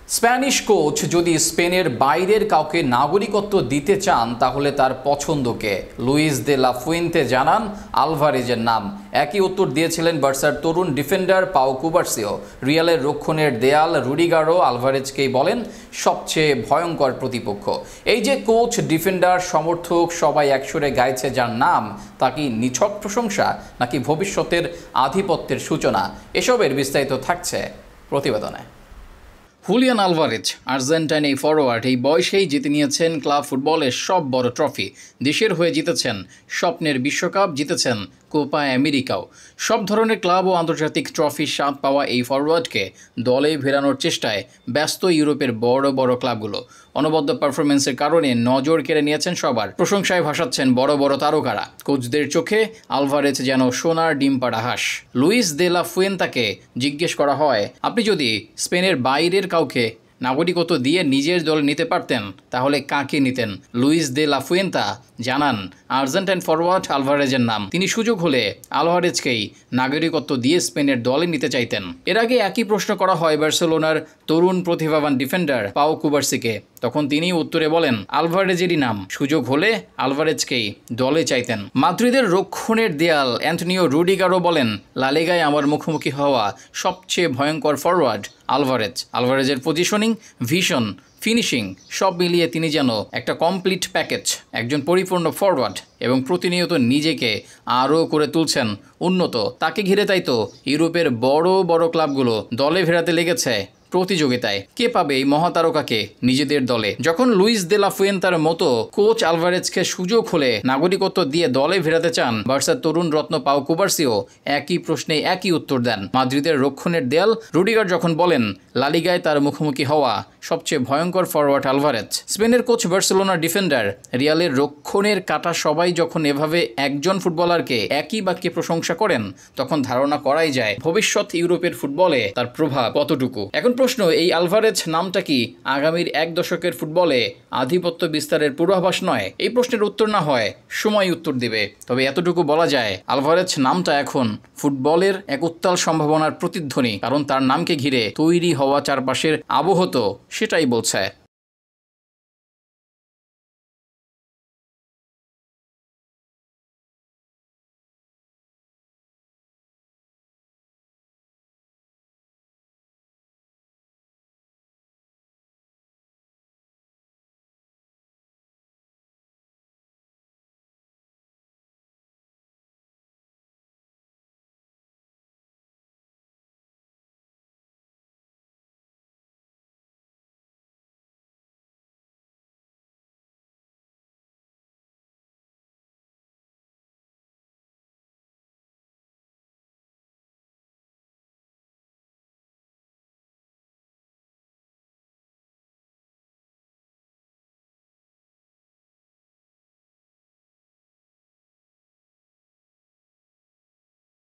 Spanish coach যদি স্পেনের বাইরের কাউকে নাগরিকত্ব দিতে চান তাহলে তার পছন্দকে লুইস দে লা ফুয়েন্তে জানান আলভারেজের নাম। একই উত্তর দিয়েছিলেন বার্সার তরুণ ডিফেন্ডার পাও কুবার্সিও। রিয়ালের রক্ষণের দেয়াল রুডিগারও আলভারেজকেই বলেন সবচেয়ে ভয়ঙ্কর প্রতিপক্ষ। এই যে কোচ, ডিফেন্ডার, সমর্থক সবাই একসুরে গাইছে যার নাম, তা কি নিছক প্রশংসা নাকি ভবিষ্যতের আধিপত্যের সূচনা? এসবের বিস্তারিত থাকছে প্রতিবেদনে। হুলিয়ান আলভারেজ আর্জেন্টাইন এই ফরোয়ার্ড এই বয়সেই জিতে নিয়েছেন ক্লাব ফুটবলের সব বড় ট্রফি। দেশের হয়ে জিতেছেন স্বপ্নের বিশ্বকাপ, জিতেছেন কোপা আমেরিকাও। সব ধরনের ক্লাব ও আন্তর্জাতিক ট্রফির স্বাদ পাওয়া এই ফরওয়ার্ডকে দলে ফেরানোর চেষ্টায় ব্যস্ত ইউরোপের বড় বড় ক্লাবগুলো। অনবদ্য পারফরমেন্সের কারণে নজর কেড়ে নিয়েছেন সবার, প্রশংসায় ভাসাচ্ছেন বড় বড় তারকারা। কোচদের চোখে আলভারেজ যেন সোনার ডিম পাড়া হাঁস। লুইস দে লা ফুয়েন্তাকে জিজ্ঞেস করা হয়, আপনি যদি স্পেনের বাইরের কাউকে নাগরিকত্ব দিয়ে নিজের দলে নিতে পারতেন তাহলে কাকে নিতেন? লুইস দে লা ফুয়েন্তা জানান আর্জেন্টাইন ফরওয়ার্ড আলভারেজের নাম। তিনি সুযোগ হলে আলভারেজকেই নাগরিকত্ব দিয়ে স্পেনের দলে নিতে চাইতেন। এর আগে একই প্রশ্ন করা হয় বার্সেলোনার তরুণ প্রতিভাবান ডিফেন্ডার পাও কুবার্সিকে। তখন তিনি উত্তরে বলেন আলভারেজেরই নাম, সুযোগ হলে আলভারেজকেই দলে চাইতেন। মাদ্রিদের রক্ষণের দেয়াল অ্যান্টনিও রুডিগারও বলেন লা লিগায় আমার মুখোমুখি হওয়া সবচেয়ে ভয়ঙ্কর ফরওয়ার্ড আলভারেজের পজিশনিং, ভিশন, ফিনিশিং সব মিলিয়ে তিনি যেন একটা কমপ্লিট প্যাকেজ, একজন পরিপূর্ণ ফরওয়ার্ড এবং প্রতিনিয়ত নিজেকে আরও করে তুলছেন উন্নত। তাকে ঘিরে তাই তো ইউরোপের বড় বড় ক্লাবগুলো দলে ফেরাতে লেগেছে প্রতিযোগিতায়। কে পাবে এই মহাতারকাকে নিজেদের দলে? যখন লুইস দে লা ফুয়েন্তার মতো কোচ আলভারেজকে সুযোগ হলে নাগরিকত্ব দিয়ে দলে ফেরাতে চান বার্সার তরুণ রত্ন পাও কুবার্সিও একই প্রশ্নে একই উত্তর দেন। মাদ্রিদের রক্ষণের দেয়াল রুডিগার যখন বলেন লা লিগায় তার মুখোমুখি হওয়া সবচেয়ে ভয়ঙ্কর ফরওয়ার্ড আলভারেজ, স্পেনের কোচ বার্সেলোনার ডিফেন্ডার, রিয়ালের রক্ষণের কাটা সবাই যখন এভাবে একজন ফুটবলারকে একই বাক্যে প্রশংসা করেন তখন ধারণা করাই যায় ভবিষ্যৎ ইউরোপের ফুটবলে তার প্রভাব কতটুকু। এখন প্রশ্ন, এই আলভারেজ নামটা কি আগামীর এক দশকের ফুটবলে আধিপত্য বিস্তারের পূর্বাভাস নয়? এই প্রশ্নের উত্তর না হয় সময় উত্তর দেবে, তবে এতটুকু বলা যায় আলভারেজ নামটা এখন ফুটবলের এক উত্তাল সম্ভাবনার প্রতিধ্বনি, কারণ তার নামকে ঘিরে তৈরি হওয়া চারপাশের আবহ তো সেটাই বলছে।